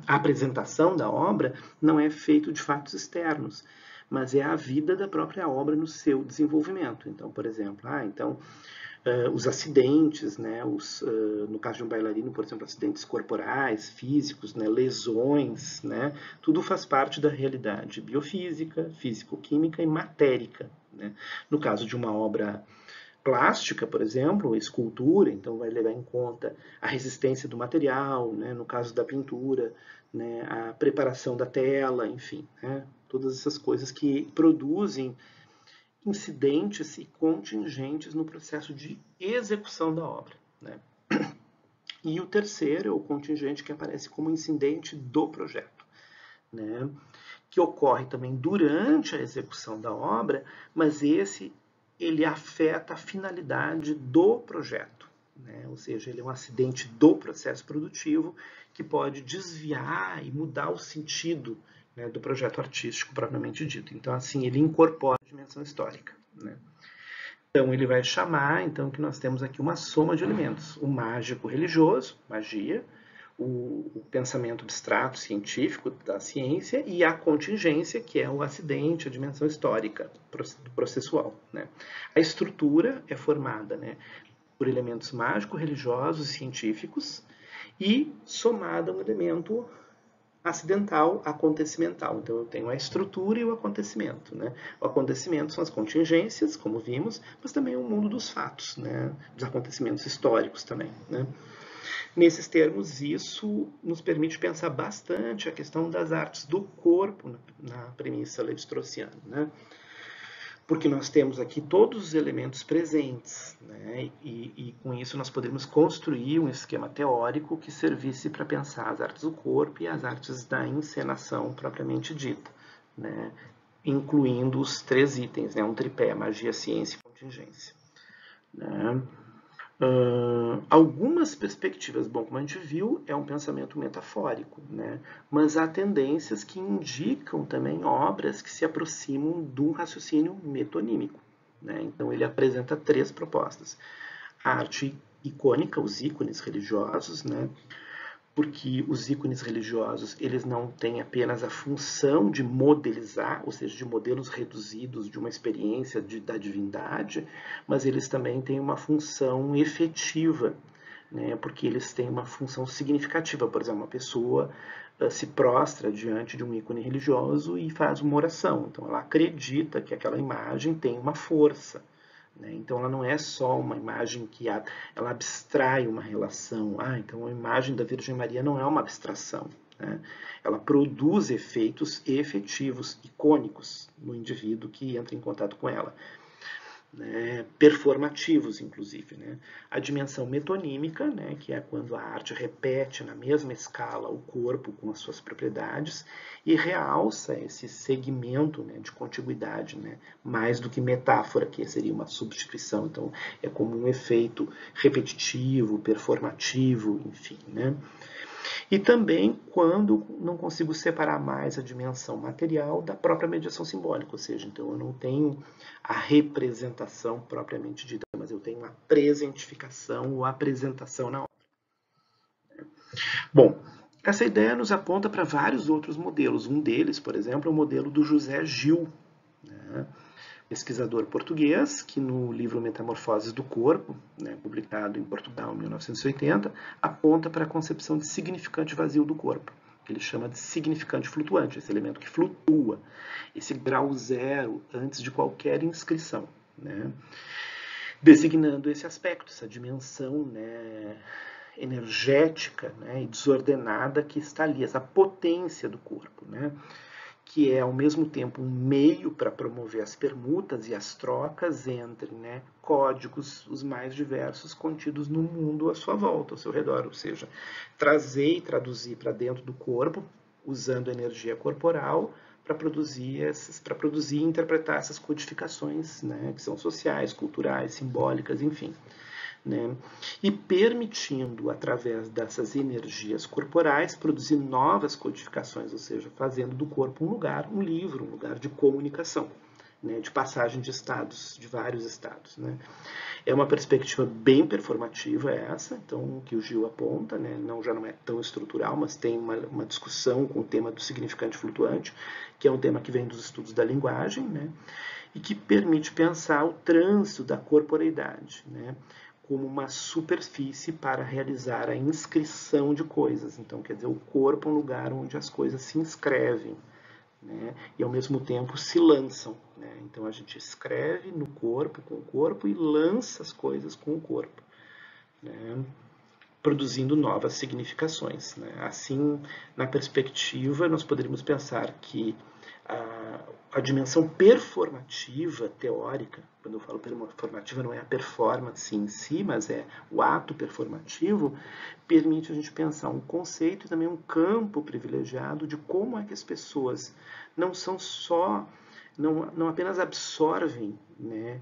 apresentação da obra não é feito de fatos externos, mas é a vida da própria obra no seu desenvolvimento. Então, por exemplo, os acidentes, né, no caso de um bailarino, por exemplo, acidentes corporais, físicos, né, lesões, né, tudo faz parte da realidade biofísica, físico-química e matérica. Né? No caso de uma obra plástica, por exemplo, escultura, então vai levar em conta a resistência do material, né, no caso da pintura, né, a preparação da tela, enfim, né, todas essas coisas que produzem incidentes e contingentes no processo de execução da obra. Né. E o terceiro é o contingente que aparece como incidente do projeto, né, que ocorre também durante a execução da obra, mas ele afeta a finalidade do projeto, né? Ou seja, ele é um acidente do processo produtivo que pode desviar e mudar o sentido, né, do projeto artístico propriamente dito. Então, assim, ele incorpora a dimensão histórica. Né? Então, ele vai chamar, então, que nós temos aqui uma soma de elementos. O mágico religioso, magia, o pensamento abstrato científico da ciência e a contingência, que é o acidente, a dimensão histórica, processual. Né? A estrutura é formada, né, por elementos mágicos, religiosos e científicos e somada a um elemento acidental, acontecimental. Então, eu tenho a estrutura e o acontecimento. Né? O acontecimento são as contingências, como vimos, mas também o mundo dos fatos, né? Dos acontecimentos históricos também. Né? Nesses termos, isso nos permite pensar bastante a questão das artes do corpo na premissa levi-straussiana. Né? porque nós temos aqui todos os elementos presentes, né? E com isso nós poderíamos construir um esquema teórico que servisse para pensar as artes do corpo e as artes da encenação propriamente dita, né? Incluindo os 3 itens, né? Um tripé: magia, ciência e contingência, né? Algumas perspectivas, bom, como a gente viu, é um pensamento metafórico, né? Mas há tendências que indicam também obras que se aproximam de um raciocínio metonímico, né? Então ele apresenta 3 propostas: a arte icônica, os ícones religiosos, né? Porque os ícones religiosos, eles não têm apenas a função de modelizar, ou seja, de modelos reduzidos de uma experiência da divindade, mas eles também têm uma função efetiva, né? Porque eles têm uma função significativa. Por exemplo, uma pessoa se prostra diante de um ícone religioso e faz uma oração. Então, ela acredita que aquela imagem tem uma força. Então, ela não é só uma imagem que ela abstrai uma relação. Então a imagem da Virgem Maria não é uma abstração. Né? Ela produz efeitos efetivos, icônicos, no indivíduo que entra em contato com ela. Né, performativos, inclusive. Né? A dimensão metonímica, né, que é quando a arte repete na mesma escala o corpo com as suas propriedades e realça esse segmento, né, de contiguidade, né, mais do que metáfora, que seria uma substituição. Então, é como um efeito repetitivo, performativo, enfim. Né? E também quando não consigo separar mais a dimensão material da própria mediação simbólica, ou seja, então eu não tenho a representação propriamente dita, mas eu tenho a presentificação ou apresentação na obra. Bom, essa ideia nos aponta para vários outros modelos. Um deles, por exemplo, é o modelo do José Gil, né? Pesquisador português, que no livro Metamorfoses do Corpo, né, publicado em Portugal em 1980, aponta para a concepção de significante vazio do corpo, que ele chama de significante flutuante, esse elemento que flutua, esse grau zero antes de qualquer inscrição, né, designando esse aspecto, essa dimensão, né, energética, né, e desordenada que está ali, essa potência do corpo, né, que é ao mesmo tempo um meio para promover as permutas e as trocas entre, né, códigos os mais diversos contidos no mundo à sua volta, ao seu redor, ou seja, trazer e traduzir para dentro do corpo, usando energia corporal, para produzir e interpretar essas codificações, né, que são sociais, culturais, simbólicas, enfim. Né? E permitindo, através dessas energias corporais, produzir novas codificações, ou seja, fazendo do corpo um lugar, um livro, um lugar de comunicação, né? De passagem de estados, de vários estados. Né? É uma perspectiva bem performativa essa, então, que o Gil aponta, né? Já não é tão estrutural, mas tem uma discussão com o tema do significante flutuante, que é um tema que vem dos estudos da linguagem, né? E que permite pensar o trânsito da corporeidade, né? Como uma superfície para realizar a inscrição de coisas. Então, quer dizer, o corpo é um lugar onde as coisas se inscrevem, né? E ao mesmo tempo se lançam. Né? Então a gente escreve no corpo, com o corpo, e lança as coisas com o corpo, né? Produzindo novas significações. Né? Assim, na perspectiva, nós poderíamos pensar que a dimensão performativa teórica, quando eu falo performativa, não é a performance em si, mas é o ato performativo, permite a gente pensar um conceito e também um campo privilegiado de como é que as pessoas não são só, não apenas absorvem, né,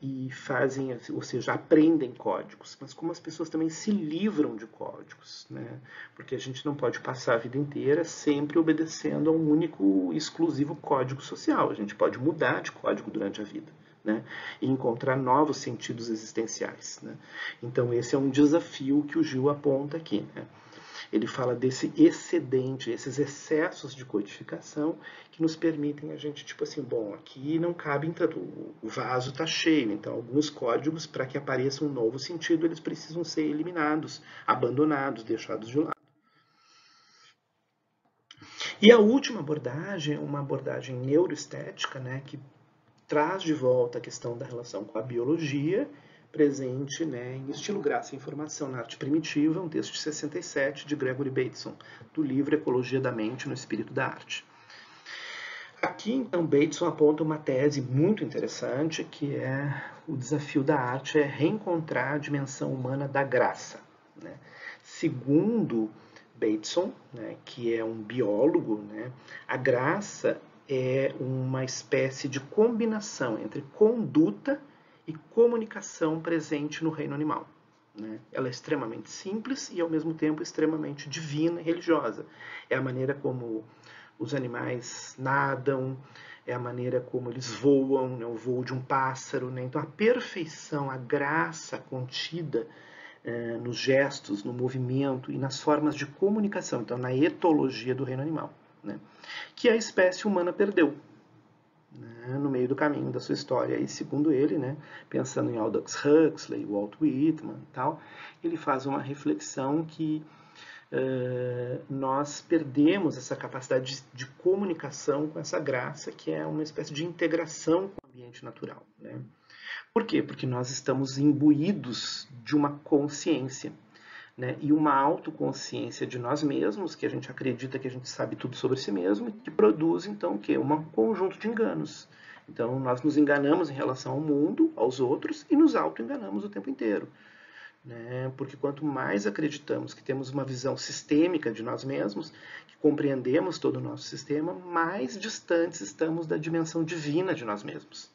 e fazem, ou seja, aprendem códigos, mas como as pessoas também se livram de códigos, né? Porque a gente não pode passar a vida inteira sempre obedecendo a um único exclusivo código social. A gente pode mudar de código durante a vida, né? E encontrar novos sentidos existenciais, né? Então esse é um desafio que o Gil aponta aqui, né? Ele fala desse excedente, esses excessos de codificação que nos permitem a gente, tipo assim, bom, aqui não cabe tanto, o vaso está cheio, então alguns códigos, para que apareça um novo sentido, eles precisam ser eliminados, abandonados, deixados de lado. E a última abordagem é uma abordagem neuroestética, né, que traz de volta a questão da relação com a biologia, presente, né, em Estilo, Graça e Informação na Arte Primitiva, um texto de 67 de Gregory Bateson, do livro Ecologia da Mente no Espírito da Arte. Aqui, então, Bateson aponta uma tese muito interessante, que é o desafio da arte é reencontrar a dimensão humana da graça, né? Segundo Bateson, né, que é um biólogo, né, a graça é uma espécie de combinação entre conduta e comunicação presente no reino animal. Né? Ela é extremamente simples e, ao mesmo tempo, extremamente divina e religiosa. É a maneira como os animais nadam, é a maneira como eles voam, né? O voo de um pássaro. Né? Então, a perfeição, a graça contida nos gestos, no movimento e nas formas de comunicação, então, na etologia do reino animal, né? Que a espécie humana perdeu, né, no meio do caminho da sua história. E, segundo ele, né, pensando em Aldous Huxley, Walt Whitman e tal, ele faz uma reflexão que nós perdemos essa capacidade de comunicação com essa graça, que é uma espécie de integração com o ambiente natural. Né? Por quê? Porque nós estamos imbuídos de uma consciência, né? E uma autoconsciência de nós mesmos, que a gente acredita que a gente sabe tudo sobre si mesmo, e que produz, então, o quê? Um conjunto de enganos. Então, nós nos enganamos em relação ao mundo, aos outros, e nos auto-enganamos o tempo inteiro. Né? Porque quanto mais acreditamos que temos uma visão sistêmica de nós mesmos, que compreendemos todo o nosso sistema, mais distantes estamos da dimensão divina de nós mesmos.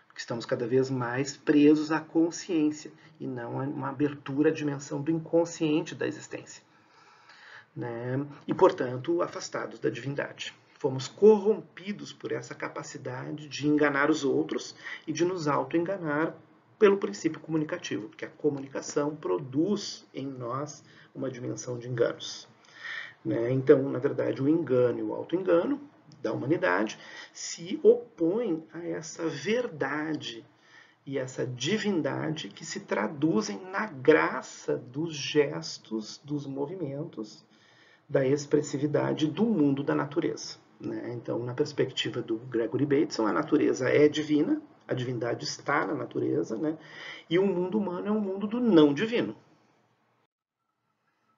Porque estamos cada vez mais presos à consciência e não a uma abertura à dimensão do inconsciente da existência. Né? E, portanto, afastados da divindade. Fomos corrompidos por essa capacidade de enganar os outros e de nos auto-enganar pelo princípio comunicativo, porque a comunicação produz em nós uma dimensão de enganos. Né? Então, na verdade, o engano e o auto-engano da humanidade se opõem a essa verdade e essa divindade que se traduzem na graça dos gestos, dos movimentos, da expressividade do mundo da natureza. Né? Então, na perspectiva do Gregory Bateson, a natureza é divina, a divindade está na natureza, né? E o mundo humano é um mundo do não divino.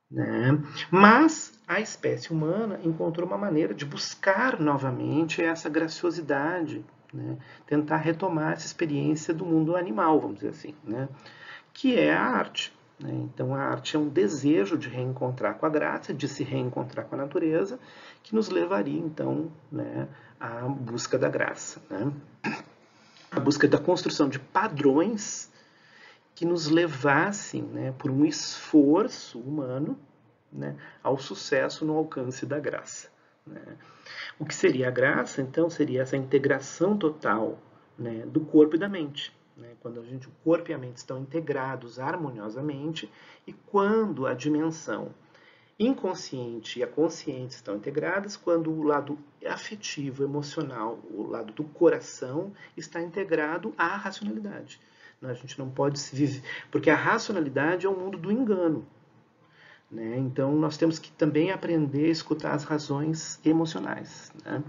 Né? Mas a espécie humana encontrou uma maneira de buscar novamente essa graciosidade, né? Tentar retomar essa experiência do mundo animal, vamos dizer assim, né? Que é a arte. Né? Então, a arte é um desejo de reencontrar com a graça, de se reencontrar com a natureza, que nos levaria, então, né, à busca da graça. Né? A busca da construção de padrões que nos levassem, né, por um esforço humano, né, ao sucesso no alcance da graça. Né? O que seria a graça, então, seria essa integração total, né, do corpo e da mente. Né? Quando o corpo e a mente estão integrados harmoniosamente e quando a dimensão inconsciente e a consciente estão integradas, quando o lado afetivo, emocional, o lado do coração está integrado à racionalidade. A gente não pode se viver, porque a racionalidade é o mundo do engano. Né? Então, nós temos que também aprender a escutar as razões emocionais. Né?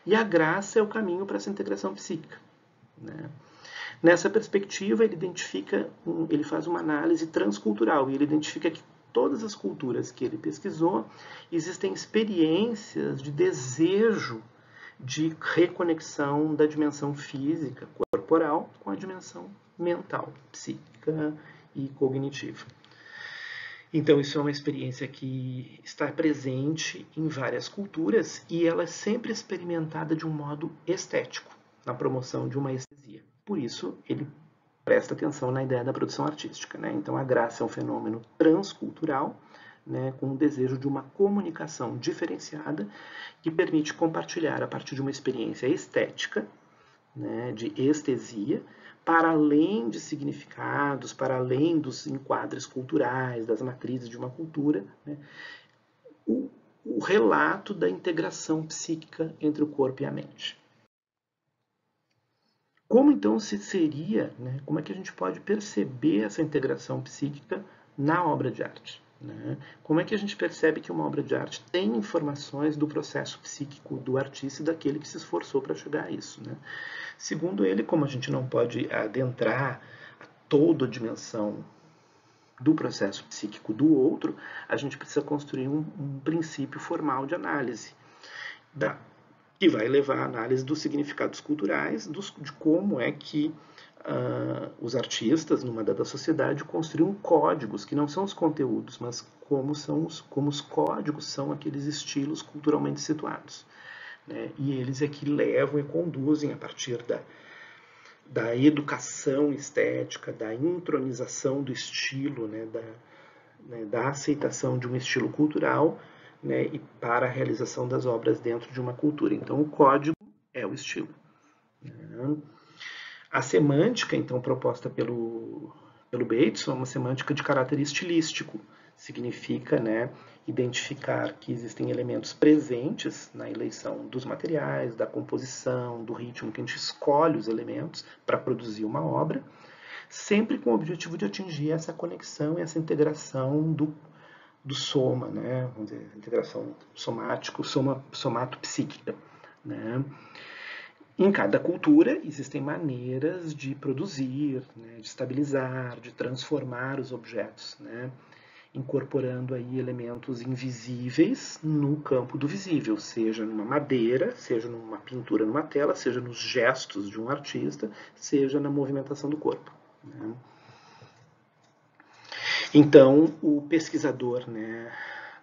E a graça é o caminho para essa integração psíquica. Né? Nessa perspectiva, ele faz uma análise transcultural e ele identifica que todas as culturas que ele pesquisou existem experiências de desejo de reconexão da dimensão física, corporal, com a dimensão mental, psíquica e cognitiva. Então, isso é uma experiência que está presente em várias culturas e ela é sempre experimentada de um modo estético, na promoção de uma estesia. Por isso, ele presta atenção na ideia da produção artística. Né? Então, a graça é um fenômeno transcultural, né, com o desejo de uma comunicação diferenciada que permite compartilhar a partir de uma experiência estética, né, de estesia, para além de significados, para além dos enquadres culturais, das matrizes de uma cultura, né, o relato da integração psíquica entre o corpo e a mente. Como então se seria, né, como é que a gente pode perceber essa integração psíquica na obra de arte? Né? Como é que a gente percebe que uma obra de arte tem informações do processo psíquico do artista e daquele que se esforçou para chegar a isso? Né? Segundo ele, como a gente não pode adentrar a toda a dimensão do processo psíquico do outro, a gente precisa construir um princípio formal de análise da que vai levar à análise dos significados culturais, de como é que os artistas, numa dada sociedade, construíam códigos, que não são os conteúdos, mas como os códigos são aqueles estilos culturalmente situados. Né? E eles é que levam e conduzem, a partir da educação estética, da intronização do estilo, né? Da aceitação de um estilo cultural, né? E para a realização das obras dentro de uma cultura. Então, o código é o estilo. Né? A semântica, então, proposta pelo Bateson, é uma semântica de caráter estilístico. Significa, né, identificar que existem elementos presentes na eleição dos materiais, da composição, do ritmo, que a gente escolhe os elementos para produzir uma obra, sempre com o objetivo de atingir essa conexão e essa integração do soma, né, vamos dizer, integração somático, somato-psíquica, né. Em cada cultura existem maneiras de produzir, né, de estabilizar, de transformar os objetos, né, incorporando aí elementos invisíveis no campo do visível, seja numa madeira, seja numa pintura numa tela, seja nos gestos de um artista, seja na movimentação do corpo. Né. Então, o pesquisador, né,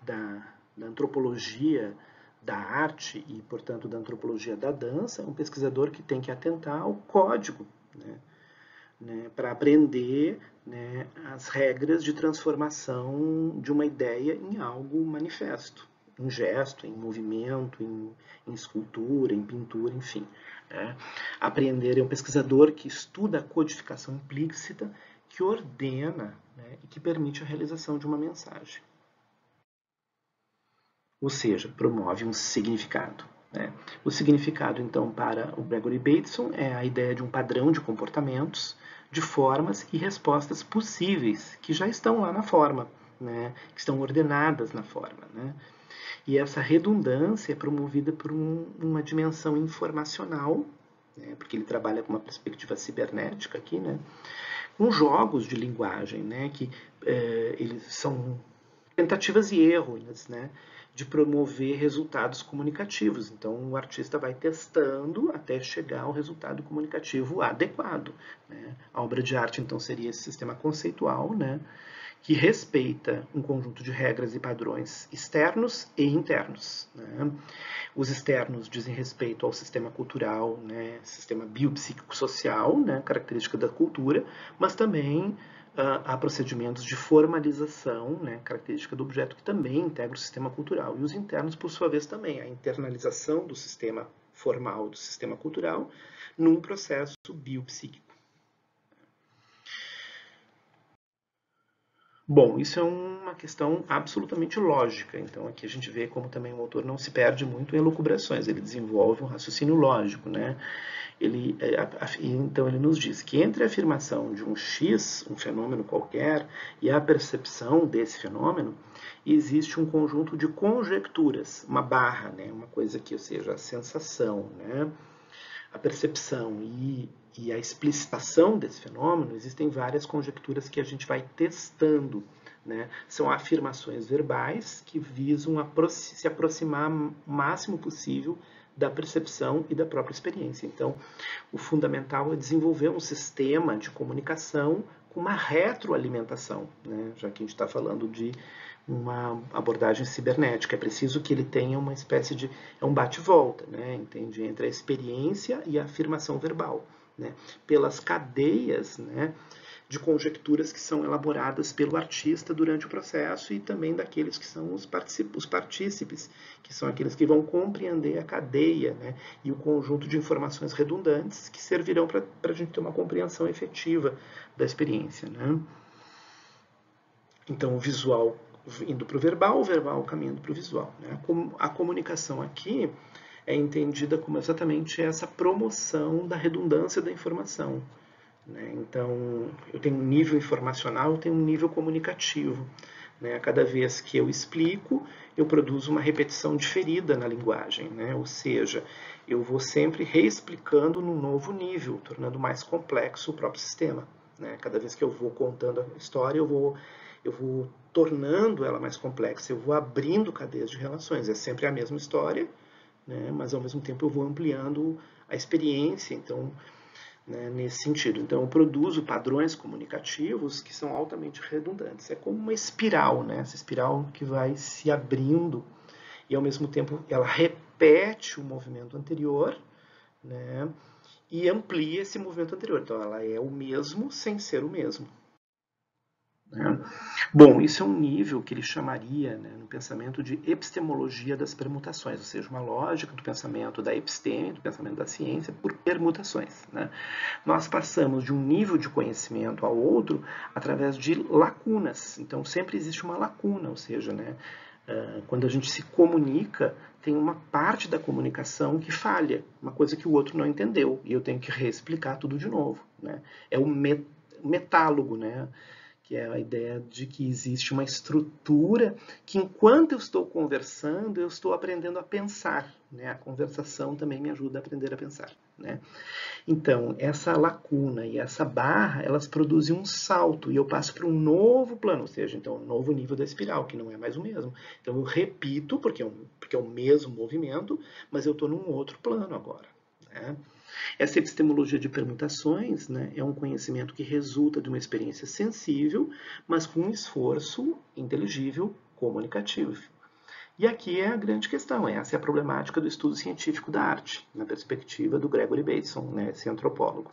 da antropologia da arte e, portanto, da antropologia da dança, é um pesquisador que tem que atentar ao código, né, para aprender, né, as regras de transformação de uma ideia em algo manifesto, em gesto, em movimento, em escultura, em pintura, enfim. Né. Aprender é um pesquisador que estuda a codificação implícita, que ordena, né, e que permite a realização de uma mensagem. Ou seja, promove um significado. Né? O significado, então, para o Gregory Bateson é a ideia de um padrão de comportamentos, de formas e respostas possíveis, que já estão lá na forma, né? Que estão ordenadas na forma. Né? E essa redundância é promovida por uma dimensão informacional, né? Porque ele trabalha com uma perspectiva cibernética aqui, né? Com jogos de linguagem, né? Que eles são tentativas e erros, né, de promover resultados comunicativos. Então, o artista vai testando até chegar ao resultado comunicativo adequado. Né? A obra de arte, então, seria esse sistema conceitual, né, que respeita um conjunto de regras e padrões externos e internos. Né? Os externos dizem respeito ao sistema cultural, né, sistema biopsíquico-social, né, característica da cultura, mas também há procedimentos de formalização, né, característica do objeto, que também integra o sistema cultural. E os internos, por sua vez, também, a internalização do sistema formal, do sistema cultural, num processo biopsíquico. Bom, isso é uma questão absolutamente lógica. Então, aqui a gente vê como também o autor não se perde muito em elucubrações. Ele desenvolve um raciocínio lógico, né? Então, ele nos diz que entre a afirmação de um X, um fenômeno qualquer, e a percepção desse fenômeno, existe um conjunto de conjecturas, uma barra, né? Uma coisa que, ou seja, a sensação, né? A percepção e a explicitação desse fenômeno, existem várias conjecturas que a gente vai testando. Né? São afirmações verbais que visam se aproximar o máximo possível da percepção e da própria experiência. Então, o fundamental é desenvolver um sistema de comunicação com uma retroalimentação, né? Já que a gente está falando de uma abordagem cibernética. É preciso que ele tenha uma espécie de... é um bate-volta, né? Entende? Entre a experiência e a afirmação verbal. Né? Pelas cadeias, né, de conjecturas que são elaboradas pelo artista durante o processo e também daqueles que são os partícipes, que são aqueles que vão compreender a cadeia, né, e o conjunto de informações redundantes que servirão para a gente ter uma compreensão efetiva da experiência. Né? Então, o visual indo para o verbal caminhando para o visual. Né? A comunicação aqui é entendida como exatamente essa promoção da redundância da informação. Né? Então, eu tenho um nível informacional, eu tenho um nível comunicativo. Né? Cada vez que eu explico, eu produzo uma repetição diferida na linguagem. Né? Ou seja, eu vou sempre reexplicando num novo nível, tornando mais complexo o próprio sistema. Né? Cada vez que eu vou contando a história, eu vou tornando ela mais complexa, eu vou abrindo cadeias de relações. É sempre a mesma história, né, mas ao mesmo tempo eu vou ampliando a experiência, então, né, nesse sentido. Então, eu produzo padrões comunicativos que são altamente redundantes. É como uma espiral, né, essa espiral que vai se abrindo e, ao mesmo tempo, ela repete o movimento anterior, né, e amplia esse movimento anterior. Então, ela é o mesmo sem ser o mesmo. Né? Bom, isso é um nível que ele chamaria, né, no pensamento, de epistemologia das permutações, ou seja, uma lógica do pensamento da episteme, do pensamento da ciência, por permutações. Né? Nós passamos de um nível de conhecimento ao outro através de lacunas. Então, sempre existe uma lacuna, ou seja, né, quando a gente se comunica, tem uma parte da comunicação que falha, uma coisa que o outro não entendeu, e eu tenho que reexplicar tudo de novo. Né? É o metálogo, né? Que é a ideia de que existe uma estrutura que, enquanto eu estou conversando, eu estou aprendendo a pensar. Né? A conversação também me ajuda a aprender a pensar. Né? Então, essa lacuna e essa barra, elas produzem um salto, e eu passo para um novo plano, ou seja, então, um novo nível da espiral, que não é mais o mesmo. Então, eu repito, porque é o mesmo movimento, mas eu estou num outro plano agora. Né? Essa epistemologia de permutações, né, é um conhecimento que resulta de uma experiência sensível, mas com um esforço inteligível comunicativo. E aqui é a grande questão, essa é a problemática do estudo científico da arte, na perspectiva do Gregory Bateson, né, esse antropólogo.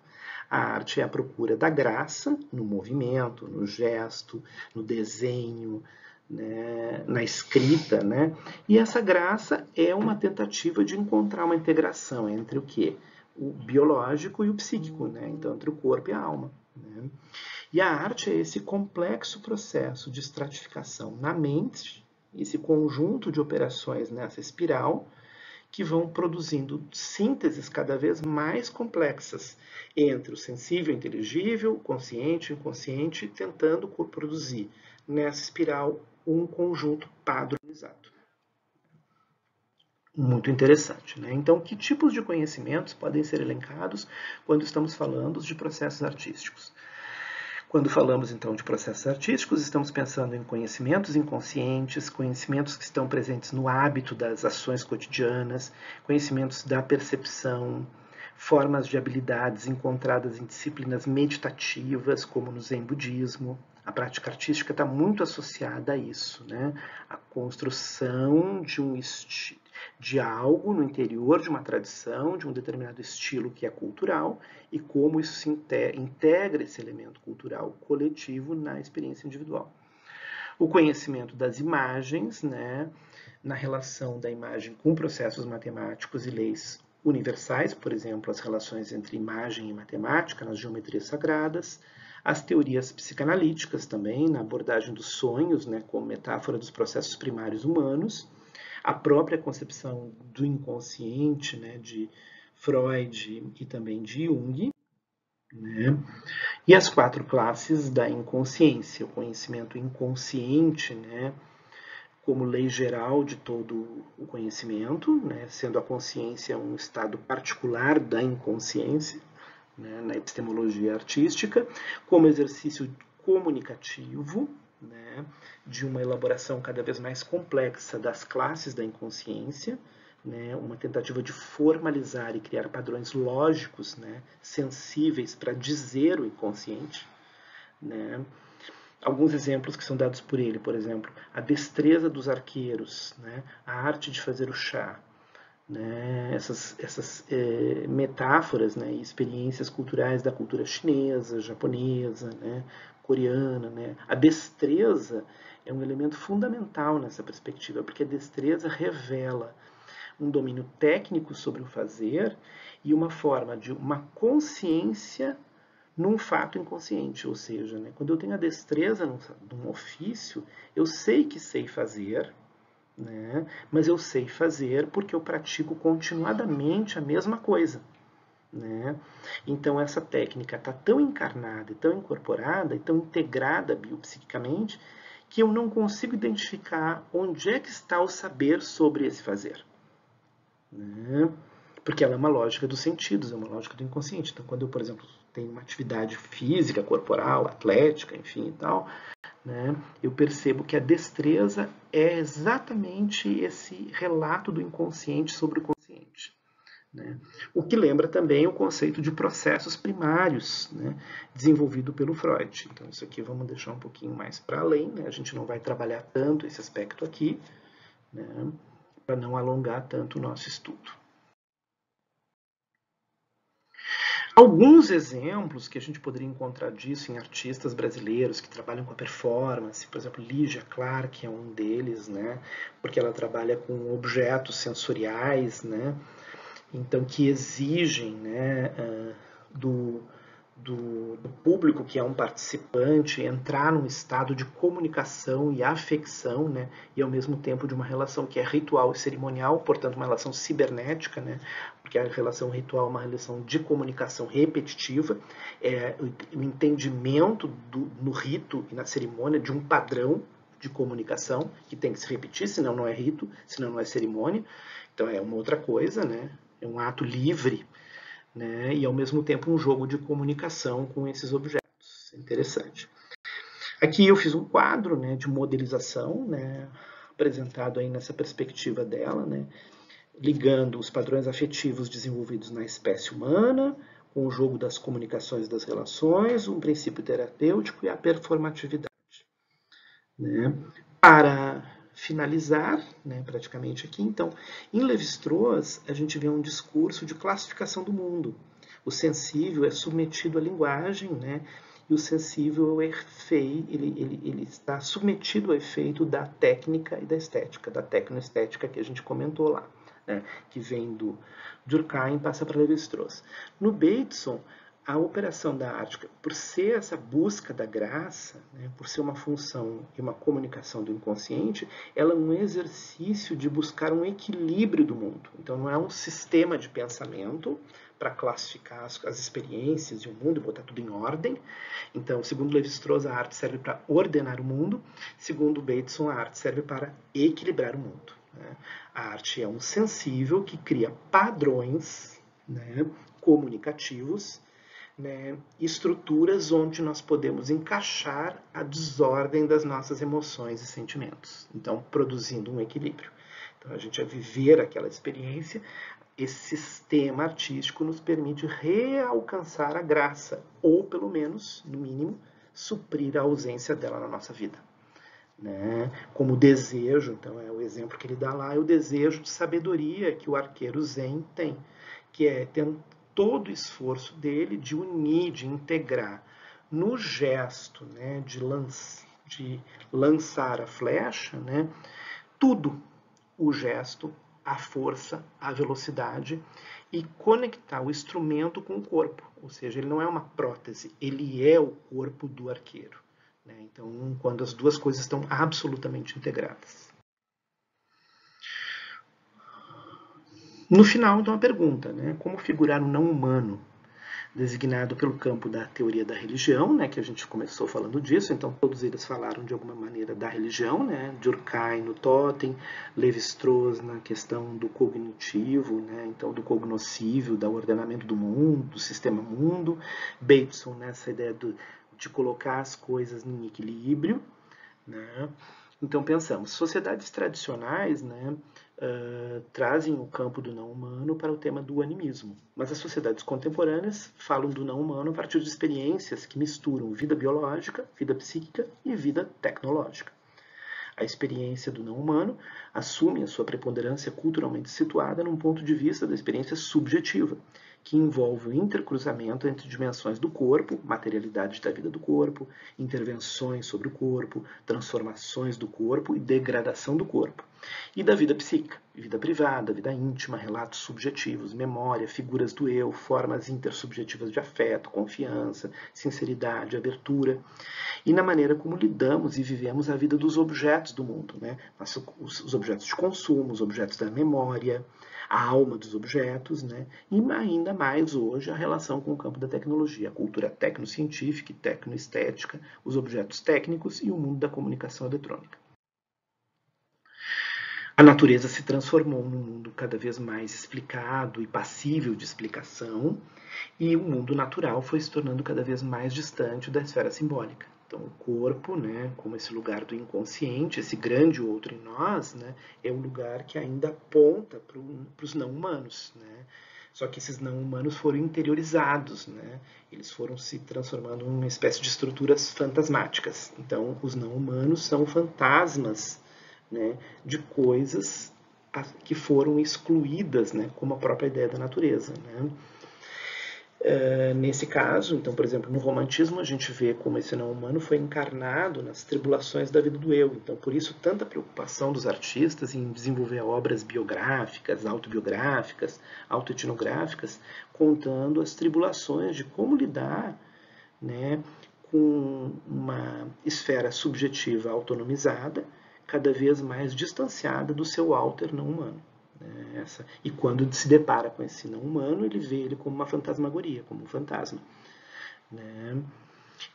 A arte é a procura da graça no movimento, no gesto, no desenho, né, na escrita, né? E essa graça é uma tentativa de encontrar uma integração entre o quê? O biológico e o psíquico, né? Então, entre o corpo e a alma. Né? E a arte é esse complexo processo de estratificação na mente, esse conjunto de operações nessa espiral, que vão produzindo sínteses cada vez mais complexas entre o sensível e inteligível, o consciente e o inconsciente, tentando produzir nessa espiral um conjunto padronizado. Muito interessante. Né? Então, que tipos de conhecimentos podem ser elencados quando estamos falando de processos artísticos? Quando falamos, então, de processos artísticos, estamos pensando em conhecimentos inconscientes, conhecimentos que estão presentes no hábito das ações cotidianas, conhecimentos da percepção, formas de habilidades encontradas em disciplinas meditativas, como no Zen budismo. A prática artística está muito associada a isso, né? A construção de algo no interior de uma tradição, de um determinado estilo que é cultural, e como isso se integra esse elemento cultural coletivo na experiência individual. O conhecimento das imagens, né, na relação da imagem com processos matemáticos e leis universais, por exemplo, as relações entre imagem e matemática nas geometrias sagradas, as teorias psicanalíticas também, na abordagem dos sonhos, né, como metáfora dos processos primários humanos, a própria concepção do inconsciente, né, de Freud e também de Jung, né? E as 4 classes da inconsciência, o conhecimento inconsciente, né, como lei geral de todo o conhecimento, né, sendo a consciência um estado particular da inconsciência, né, na epistemologia artística, como exercício comunicativo, né, de uma elaboração cada vez mais complexa das classes da inconsciência, né, uma tentativa de formalizar e criar padrões lógicos, né, sensíveis para dizer o inconsciente. Né. Alguns exemplos que são dados por ele, por exemplo, a destreza dos arqueiros, né, a arte de fazer o chá, né, essas metáforas, né, e experiências culturais da cultura chinesa, japonesa, né, coreana. Né. A destreza é um elemento fundamental nessa perspectiva, porque a destreza revela um domínio técnico sobre o fazer e uma forma de uma consciência num fato inconsciente, ou seja, né, quando eu tenho a destreza num ofício, eu sei que sei fazer, né, mas eu sei fazer porque eu pratico continuadamente a mesma coisa. Né? Então essa técnica está tão encarnada, tão incorporada e tão integrada biopsiquicamente que eu não consigo identificar onde é que está o saber sobre esse fazer. Né? Porque ela é uma lógica dos sentidos, é uma lógica do inconsciente. Então, quando eu, por exemplo, tenho uma atividade física, corporal, atlética, enfim e tal, né, eu percebo que a destreza é exatamente esse relato do inconsciente sobre o consciente. né? O que lembra também o conceito de processos primários, né, desenvolvido pelo Freud. Então, isso aqui vamos deixar um pouquinho mais para além, né? A gente não vai trabalhar tanto esse aspecto aqui, né, para não alongar tanto o nosso estudo. Alguns exemplos que a gente poderia encontrar disso em artistas brasileiros que trabalham com a performance, por exemplo, Lígia Clark é um deles, né, porque ela trabalha com objetos sensoriais, né, então que exigem, né, do público que é um participante entrar num estado de comunicação e afecção, né, e ao mesmo tempo de uma relação que é ritual e cerimonial, portanto uma relação cibernética, né, porque a relação ritual é uma relação de comunicação repetitiva, o entendimento no rito e na cerimônia de um padrão de comunicação que tem que se repetir, senão não é rito, senão não é cerimônia, então é uma outra coisa, né, é um ato livre, né, e ao mesmo tempo um jogo de comunicação com esses objetos. Interessante. Aqui eu fiz um quadro, né, de modelização, né, apresentado aí nessa perspectiva dela, né, ligando os padrões afetivos desenvolvidos na espécie humana com o jogo das comunicações das relações, um princípio terapêutico e a performatividade. Né. Para finalizar, né, praticamente aqui, então, em Lévi-Strauss a gente vê um discurso de classificação do mundo. O sensível é submetido à linguagem, né, e o sensível ele está submetido ao efeito da técnica e da estética, da tecnoestética que a gente comentou lá, né, que vem do Durkheim e passa para Lévi-Strauss. No Bateson, a operação da arte, por ser essa busca da graça, né, por ser uma função e uma comunicação do inconsciente, ela é um exercício de buscar um equilíbrio do mundo. Então, não é um sistema de pensamento para classificar as experiências e o mundo e botar tudo em ordem. Então, segundo Lévi-Strauss, a arte serve para ordenar o mundo. Segundo Bateson, a arte serve para equilibrar o mundo. Né? A arte é um sensível que cria padrões, né, comunicativos, né, estruturas onde nós podemos encaixar a desordem das nossas emoções e sentimentos. Então, produzindo um equilíbrio. Então, a gente, a viver aquela experiência, esse sistema artístico nos permite realcançar a graça, ou pelo menos, no mínimo, suprir a ausência dela na nossa vida. Né? Como o desejo, então é o exemplo que ele dá lá, é o desejo de sabedoria que o arqueiro zen tem, que é todo o esforço dele de unir, de integrar no gesto, né, de lançar a flecha, né, tudo, o gesto, a força, a velocidade, e conectar o instrumento com o corpo, ou seja, ele não é uma prótese, ele é o corpo do arqueiro. Né? Então, quando as duas coisas estão absolutamente integradas. No final, então, a pergunta, né? Como figurar o não humano, designado pelo campo da teoria da religião, né, que a gente começou falando disso, então todos eles falaram de alguma maneira da religião, né, Durkheim no totem, Lévi-Strauss na questão do cognitivo, né, então do cognoscível, do ordenamento do mundo, do sistema mundo, Bateson nessa ideia de colocar as coisas em equilíbrio, né. Então pensamos, sociedades tradicionais, né, trazem o campo do não humano para o tema do animismo, mas as sociedades contemporâneas falam do não humano a partir de experiências que misturam vida biológica, vida psíquica e vida tecnológica. A experiência do não humano assume a sua preponderância culturalmente situada num ponto de vista da experiência subjetiva, que envolve o intercruzamento entre dimensões do corpo, materialidade da vida do corpo, intervenções sobre o corpo, transformações do corpo e degradação do corpo, e da vida psíquica, vida privada, vida íntima, relatos subjetivos, memória, figuras do eu, formas intersubjetivas de afeto, confiança, sinceridade, abertura, e na maneira como lidamos e vivemos a vida dos objetos do mundo, né? Os objetos de consumo, os objetos da memória, a alma dos objetos, né? E ainda mais hoje a relação com o campo da tecnologia, a cultura tecnocientífica e tecnoestética, os objetos técnicos e o mundo da comunicação eletrônica. A natureza se transformou num mundo cada vez mais explicado e passível de explicação, e o mundo natural foi se tornando cada vez mais distante da esfera simbólica. Então, o corpo, né, como esse lugar do inconsciente, esse grande outro em nós, né, é um lugar que ainda aponta para os não humanos. Né? Só que esses não humanos foram interiorizados, né? Eles foram se transformando em uma espécie de estruturas fantasmáticas. Então, os não humanos são fantasmas, né, de coisas que foram excluídas, né, como a própria ideia da natureza, né? Nesse caso, então, por exemplo, no romantismo a gente vê como esse não humano foi encarnado nas tribulações da vida do eu. Então, por isso, tanta preocupação dos artistas em desenvolver obras biográficas, autobiográficas, autoetnográficas, contando as tribulações de como lidar, né, com uma esfera subjetiva autonomizada, cada vez mais distanciada do seu alter não humano. E quando se depara com esse não humano, ele vê ele como uma fantasmagoria, como um fantasma. Né?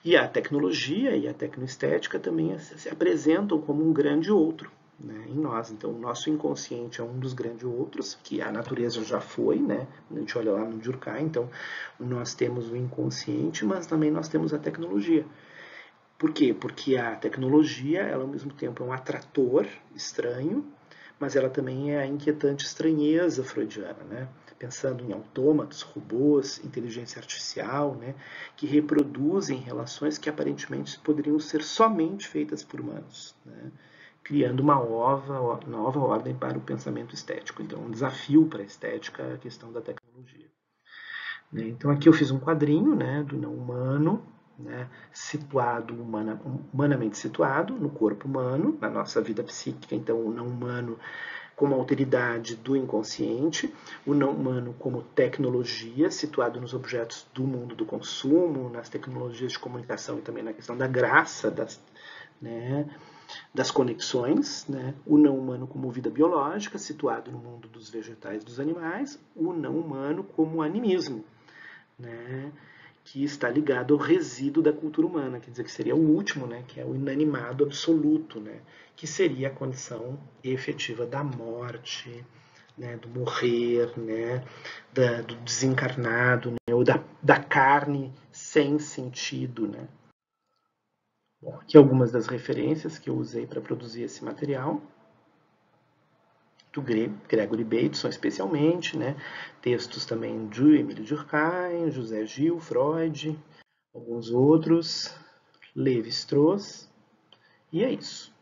E a tecnologia e a tecnoestética também se apresentam como um grande outro, né, em nós. Então, o nosso inconsciente é um dos grandes outros, que a natureza já foi, né? A gente olha lá no Durkheim, então nós temos o inconsciente, mas também nós temos a tecnologia. Por quê? Porque a tecnologia, ela ao mesmo tempo é um atrator estranho, mas ela também é a inquietante estranheza freudiana, né? Pensando em autômatos, robôs, inteligência artificial, né? Que reproduzem relações que aparentemente poderiam ser somente feitas por humanos, né? Criando uma nova ordem para o pensamento estético. Então, um desafio para a estética a questão da tecnologia. Então, aqui eu fiz um quadrinho, né, do não humano, né, situado, humanamente situado no corpo humano, na nossa vida psíquica. Então, o não humano como alteridade do inconsciente, o não humano como tecnologia, situado nos objetos do mundo do consumo, nas tecnologias de comunicação e também na questão da graça, das conexões, né? O não humano como vida biológica, situado no mundo dos vegetais e dos animais, o não humano como animismo, né, que está ligado ao resíduo da cultura humana, quer dizer, que seria o último, né, que é o inanimado absoluto, né, que seria a condição efetiva da morte, né, do morrer, né, do desencarnado, né, ou da carne sem sentido. Né. Bom, aqui algumas das referências que eu usei para produzir esse material. Do Gregory Bateson especialmente, né? Textos também de Emile Durkheim, José Gil, Freud, alguns outros, Levi-Strauss, e é isso.